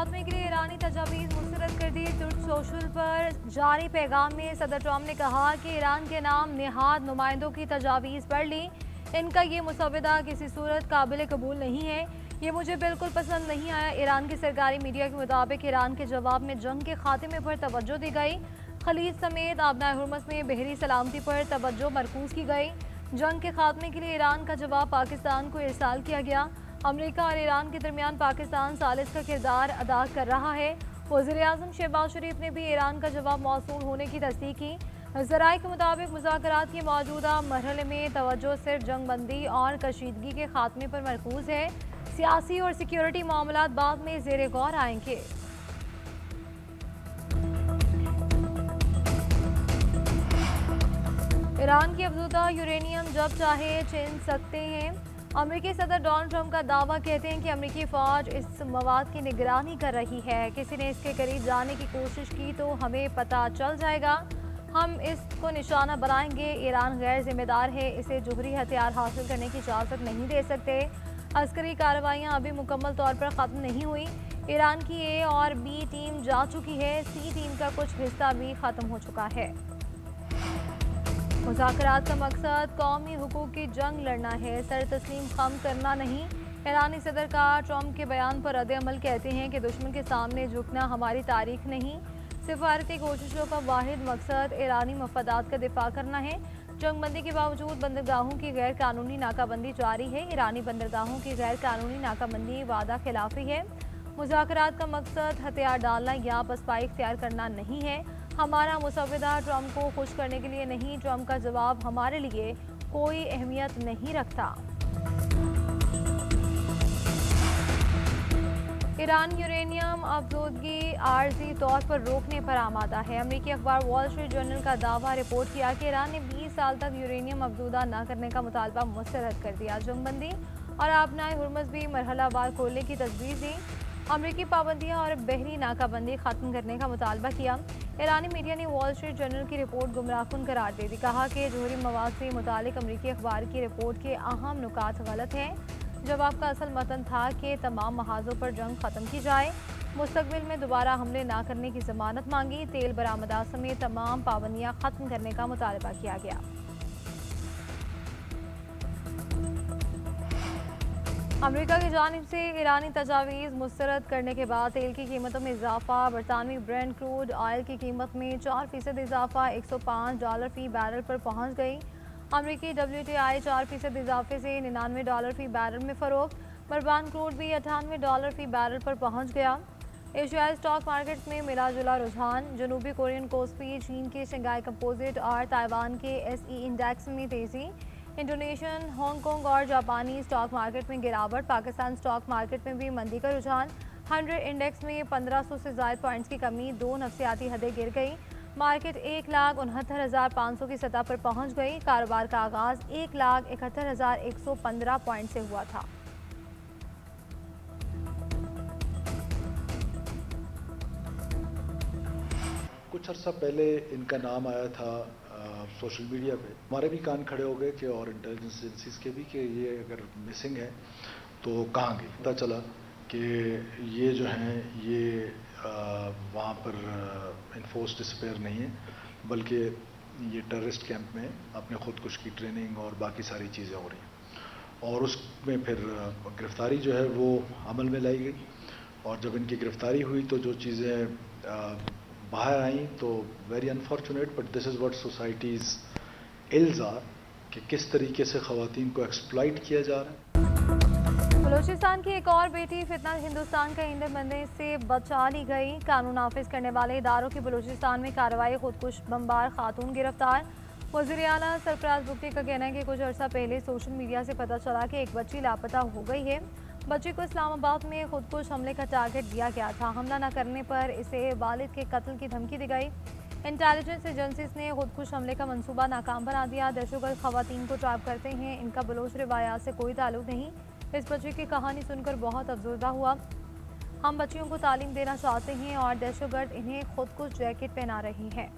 खात्मे के लिए ईरानी तजावीज़ मुस्तरद कर दी। तुर्क सोशल पर जारी पैगाम में सदर ट्रंप ने कहा कि ईरान के नाम नेहाद नुमाइंदों की तजावीज़ पढ़ ली। इनका ये मुसवदा किसी सूरत काबिल कबूल नहीं है। ये मुझे बिल्कुल पसंद नहीं आया। ईरान की सरकारी मीडिया के मुताबिक ईरान के जवाब में जंग के खात्मे पर तवज्जो दी गई। खलीज समेत आबनाए हुर्मुज़ में बहरी सलामती पर तवज्जो मरकूज की गई। जंग के खात्मे के लिए ईरान का जवाब पाकिस्तान को इरसाल किया गया। अमेरिका और ईरान के दरमियान पाकिस्तान सालिस का किरदार अदा कर रहा है। वज़ीर-ए-आज़म शहबाज शरीफ ने भी ईरान का जवाब मौसूल होने की तस्दीक की। ज़राए के मुताबिक मुज़ाकरात के मौजूदा मरहले में तवज्जो सिर्फ जंगबंदी और कशीदगी के खात्मे पर मरकूज है। सियासी और सिक्योरिटी मामलात बाद में ज़ेरे गौर आएंगे। ईरान की अफज़ुदा यूरेनियम जब चाहे छीन सकते हैं। अमेरिकी सदर डोनाल्ड ट्रंप का दावा, कहते हैं कि अमेरिकी फ़ौज इस मवाद की निगरानी कर रही है। किसी ने इसके करीब जाने की कोशिश की तो हमें पता चल जाएगा। हम इसको निशाना बनाएंगे। ईरान गैर जिम्मेदार है, इसे जोहरी हथियार हासिल करने की इजाज़त नहीं दे सकते। अस्करी कार्रवाइयाँ अभी मुकम्मल तौर पर ख़त्म नहीं हुई। ईरान की ए और बी टीम जा चुकी है। सी टीम का कुछ हिस्सा भी ख़त्म हो चुका है। मुज़ाकरात का मकसद कौमी हुकूक की जंग लड़ना है, सर तस्लीम खम करना नहीं। ईरानी सदर का ट्रंप के बयान पर रद्द-ए-अमल, कहते हैं कि दुश्मन के सामने झुकना हमारी तारीख नहीं। सिफारती कोशिशों का वाहिद मकसद ईरानी मफादात का दिफा करना है। जंगबंदी के बावजूद बंदरगाहों की गैर कानूनी नाकाबंदी जारी है। ईरानी बंदरगाहों की गैर कानूनी नाकाबंदी वादा खिलाफी है। मुज़ाकरात का मकसद हथियार डालना या पसपाई इख्तियार करना नहीं है। हमारा मुसवदा ट्रंप को खुश करने के लिए नहीं। ट्रंप का जवाब हमारे लिए कोई अहमियत नहीं रखता। ईरान यूरेनियम अफज़ोदगी आर्जी तौर पर रोकने पर आमादा है। अमेरिकी अखबार वॉल स्ट्रीट जर्नल का दावा रिपोर्ट किया कि ईरान ने 20 साल तक यूरेनियम अफज़ूदा न करने का मुतालबा मुस्तरद कर दिया। जंगबंदी और आबनाए हुर्मुज़ भी मरहलावार खोलने की तजवीज़ दी। अमेरिकी पाबंदियाँ और बहरी नाकाबंदी ख़त्म करने का मुतालबा किया। ईरानी मीडिया ने वॉल स्ट्रीट जर्नल की रिपोर्ट गुमराहकुन करार दे दी। कहा कि जोहरी मवाद से मुतालिक अमेरिकी अखबार की रिपोर्ट के अहम नुकात गलत हैं। जवाब का असल मतन था कि तमाम महाजों पर जंग ख़त्म की जाए। मुस्तकबिल में दोबारा हमले ना करने की ज़मानत मांगी। तेल बरामदात समेत तमाम पाबंदियाँ ख़त्म करने का मुतालबा किया गया। अमेरिका की जानिब से ईरानी तजावीज़ मुस्तरद करने के बाद तेल की कीमतों में इजाफा। बरतानवी ब्रेंट क्रूड ऑयल की कीमत में 4% इजाफा, $105 फ़ी बैरल पर पहुंच गई। अमेरिकी WTI 4% इजाफे से $99 फ़ी बैरल में फ़रोख्त। बरबान क्रूड भी $98 फ़ी बैरल पर पहुंच गया। एशियाई स्टॉक मार्केट में मिला जुला रुझान। जनूबी कोरियन कोस्पी, चीन के शंघाई कंपोजिट और ताइवान के SE इंडेक्स में तेज़ी। इंडोनेशियन, हांगकांग और जापानी स्टॉक मार्केट में गिरावट। पाकिस्तान स्टॉक मार्केट में भी मंदी का रुझान। 100 इंडेक्स में 1500 से ज़ायद पॉइंट्स की कमी, 2 नफ्सियाती हदें गिर गई। मार्केट 1,69,500 की सतह पर पहुंच गई। कारोबार का आगाज 1,71,115 पॉइंट से हुआ था। कुछ अर्सा पहले इनका नाम आया था सोशल मीडिया पे। हमारे भी कान खड़े हो गए कि और इंटेलिजेंस एजेंसीज के भी कि ये अगर मिसिंग है तो कहाँ गई। पता चला कि ये जो हैं ये वहाँ पर इन्फोर्स डिसअपेयर नहीं है, बल्कि ये टेररिस्ट कैंप में अपने खुदकुश की ट्रेनिंग और बाकी सारी चीज़ें हो रही हैं। और उसमें फिर गिरफ्तारी जो है वो अमल में लाई गई। और जब इनकी गिरफ्तारी हुई तो जो चीज़ें बाहर आई तो very unfortunate, but this is what societies ills are कि किस तरीके से ख़वातीन को एक्सप्लॉइट किया जा रहा है। बलूचिस्तान की एक और बेटी फितनत हिंदुस्तान का ईंधन बनने से बचा ली गई। कानून नाफिज करने वाले इदारों की बलूचिस्तान में कार्रवाई, खुदकुश बमबार खातून गिरफ्तार। वज़ीर आला सरफराज बुगटी का कहना है कि कुछ अर्सा पहले सोशल मीडिया से पता चला कि एक बच्ची लापता हो गई है। बच्ची को इस्लामाबाद में खुदकुश हमले का टारगेट दिया गया था। हमला न करने पर इसे वालिद के कत्ल की धमकी दी गई। इंटेलिजेंस एजेंसीज ने खुदकुश हमले का मंसूबा नाकाम बना दिया। दहशतगर्द खवातीन को ट्रैप करते हैं, इनका बलोच रिवायात से कोई ताल्लुक नहीं। इस बच्ची की कहानी सुनकर बहुत अफसरदा हुआ। हम बच्चियों को तालीम देना चाहते हैं और दहशतगर्द इन्हें खुदकुश जैकेट पहना रही हैं।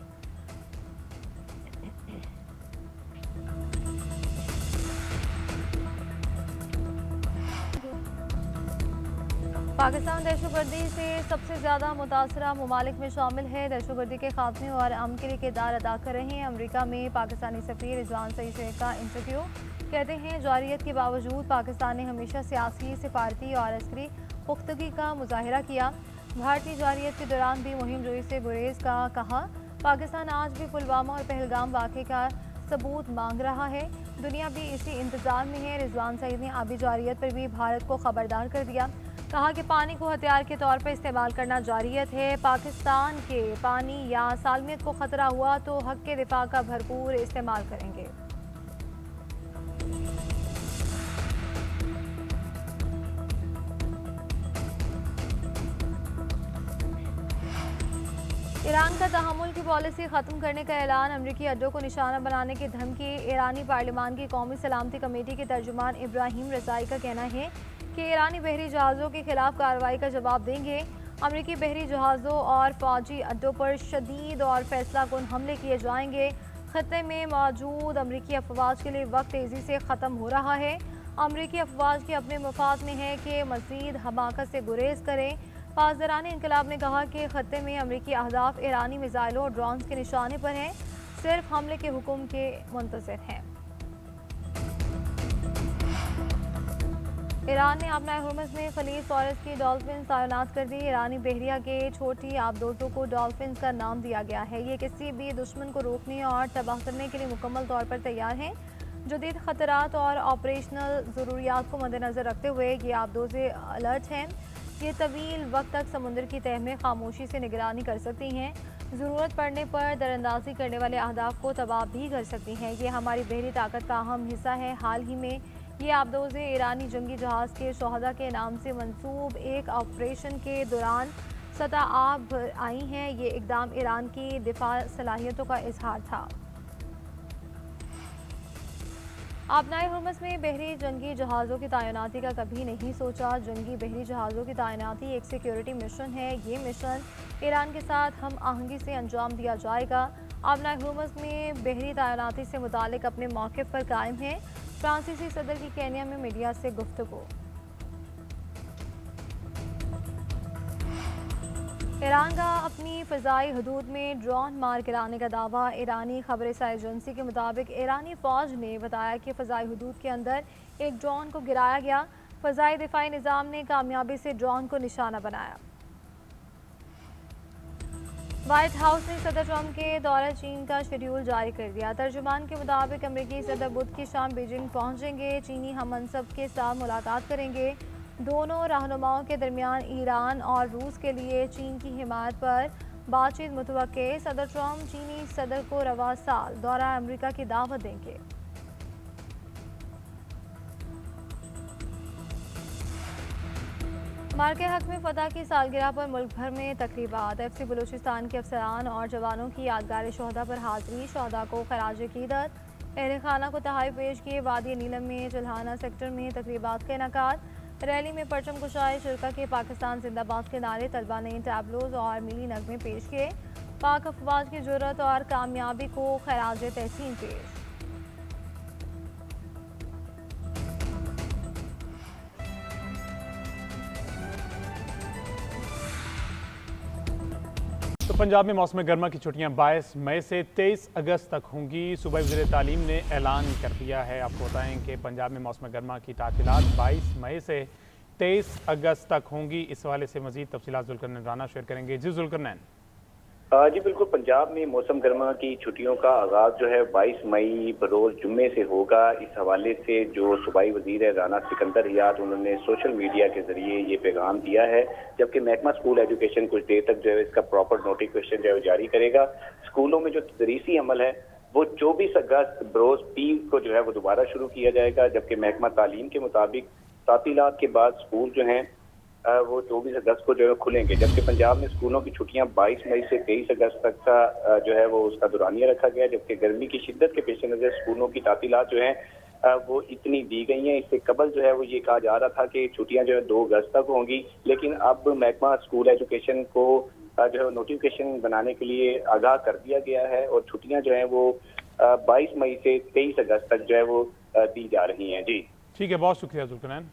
पाकिस्तान दहशतगर्दी से सबसे ज़्यादा मुतासरा ममालिक में शामिल है। दहशतगर्दी के खात्मे और अमन के लिए किरदार अदा कर रहे हैं। अमरीका में पाकिस्तानी सफीर रिजवान सईद शेख का इंटरव्यू। कहते हैं जारियत के बावजूद पाकिस्तान ने हमेशा सियासी, सिफारती और अस्करी पुख्तगी का मुजाहिरा किया। भारतीय जारियत के दौरान भी मुहिम जोई से गुरेज का कहा। पाकिस्तान आज भी पुलवामा और पहलगाम वाक़े का सबूत मांग रहा है। दुनिया भी इसी इंतजार में है। रिजवान सईद ने आबी जारियत पर भी भारत को खबरदार कर दिया। कहा कि पानी को हथियार के तौर पर इस्तेमाल करना जारियत है। पाकिस्तान के पानी या सालमियत को खतरा हुआ तो हक के दिफा का भरपूर इस्तेमाल करेंगे। ईरान का तहमुल की पॉलिसी ख़त्म करने का ऐलान। अमरीकी अड्डों को निशाना बनाने की धमकी। ईरानी पार्लियामान की कौमी सलामती कमेटी के तर्जुमान इब्राहिम रज़ाई का कहना है कि ईरानी बहरी जहाज़ों के खिलाफ कार्रवाई का जवाब देंगे। अमरीकी बहरी जहाज़ों और फौजी अड्डों पर शदीद और फैसलाकुन हमले किए जाएंगे। खत्ते में मौजूद अमरीकी अफवाज के लिए वक्त तेज़ी से ख़त्म हो रहा है। अमरीकी अफवाज के अपने मफाद में है कि मज़ीद हमाकत से गुरेज करें। पासदारान इनकलाब ने कहा कि खत्ते में अमरीकी अहदाफ ईरानी मिसाइलों और ड्रोन्स के निशाने पर हैं, सिर्फ हमले के हुक्म के मुंतज़िर हैं। ईरान ने अपना हुर्मुज़ में खलीज फॉरेस्ट की डॉल्फिन तैनात कर दी। ईरानी बहरिया के छोटी आबदोजों को डॉल्फिन का नाम दिया गया है। ये किसी भी दुश्मन को रोकने और तबाह करने के लिए मुकम्मल तौर पर तैयार हैं। जदीद खतरात और ऑपरेशनल ज़रूरियात को मद्देनज़र रखते हुए ये आबदोज़ें अलर्ट हैं। ये तवील वक्त तक समुद्र की तह में खामोशी से निगरानी कर सकती हैं। ज़रूरत पड़ने पर दरअंदाजी करने वाले अहदाफ को तबाह भी कर सकती हैं। ये हमारी बहरी ताकत का अहम हिस्सा है। हाल ही में ये आबदोज़ें ईरानी जंगी जहाज़ के शोहदा के नाम से मंसूब एक ऑपरेशन के दौरान सतह आब आई हैं। ये इकदाम ईरान की दिफा सलाहियतों का इजहार था। आपनाए हुर्मुज़ में बहरी जंगी जहाज़ों की तैनाती का कभी नहीं सोचा। जंगी बहरी जहाज़ों की तैनाती एक सिक्योरिटी मिशन है। ये मिशन ईरान के साथ हम आहंगी से अंजाम दिया जाएगा। आपनाए हुर्मुज़ में बहरी तैनाती से मुतालिक अपने मौक़िफ़ पर कायम है। फ्रांसीसी सदर की केन्या में मीडिया से गुफ्तगू। ईरान का अपनी फ़ज़ाई हदूद में ड्रोन मार गिराने का दावा। ईरानी खबरसार एजेंसी के मुताबिक ईरानी फ़ौज ने बताया कि फ़ज़ाई हदूद के अंदर एक ड्रोन को गिराया गया। फ़ज़ाई दिफाई निज़ाम ने कामयाबी से ड्रोन को निशाना बनाया। व्हाइट हाउस ने सदर ट्रंप के दौरे चीन का शेड्यूल जारी कर दिया। तर्जुमान के मुताबिक अमरीकी सदर बुध की शाम बीजिंग पहुंचेंगे। चीनी हम मनसब के साथ मुलाकात करेंगे। दोनों रहनुमाओं के दरमियान ईरान और रूस के लिए चीन की हिमायत पर बातचीत मुतवक्के। सदर ट्रंप चीनी सदर को रवा साल दौरा अमरीका की दावत देंगे। मार्के हक में फतह की सालगिरह पर मुल्क भर में तकरीबात। FC बलूचिस्तान के अफसरान और जवानों की यादगार शोहदा पर हाजिरी। शोहदा को खराज अकीदत अहल खाना को तहाई पेश किए। वादी नीलम में चल्हाना सेक्टर में तकरीबात का इनेकाद। रैली में परचम कुशाई शिरका के पाकिस्तान जिंदाबाद के नारे। तलबा ने टैबलोज और मिली नगमे पेश किए। पाक अफवाज की जुर्रत और कामयाबी को खराज तहसीन पेश। तो पंजाब में मौसम गर्मा की छुट्टियां 22 मई से 23 अगस्त तक होंगी। सूबाई वज़ीर तालीम ने ऐलान कर दिया है। आपको बताएं कि पंजाब में मौसम गर्मा की तातीलात 22 मई से 23 अगस्त तक होंगी। इस हवाले से मज़ीद तफसीलात ज़ुल्करनैन राना शेयर करेंगे। जी ज़ुल्करनैन। जी बिल्कुल, पंजाब में मौसम गर्मा की छुट्टियों का आगाज जो है 22 मई बरोज जुम्मे से होगा। इस हवाले से जो सूबाई वजीर है राना सिकंदर हियात, उन्होंने सोशल मीडिया के जरिए ये पैगाम दिया है। जबकि महकमा स्कूल एजुकेशन कुछ देर तक जो है इसका प्रॉपर नोटिफिकेशन जो है जारी करेगा। स्कूलों में जो तदरीसी अमल है वो 24 अगस्त बरोज पीर को जो है वो दोबारा शुरू किया जाएगा। जबकि महकमा तालीम के मुताबिक तातीलात के बाद स्कूल जो हैं वो 24 अगस्त को जो है खुलेंगे। जबकि पंजाब में स्कूलों की छुट्टियां 22 मई से 23 अगस्त तक का जो है वो उसका दुरानिया रखा गया। जबकि गर्मी की शिद्दत के पेश नज़र स्कूलों की तातीलात जो है वो इतनी दी गई हैं। इससे कबल जो है वो ये कहा जा रहा था कि छुट्टियां जो है 2 अगस्त तक होंगी, लेकिन अब महकमा स्कूल एजुकेशन को जो है नोटिफिकेशन बनाने के लिए आगाह कर दिया गया है और छुट्टियां जो है वो 22 मई से 23 अगस्त तक जो है वो दी जा रही हैं। जी ठीक है, बहुत शुक्रिया ज़ुल्करनैन।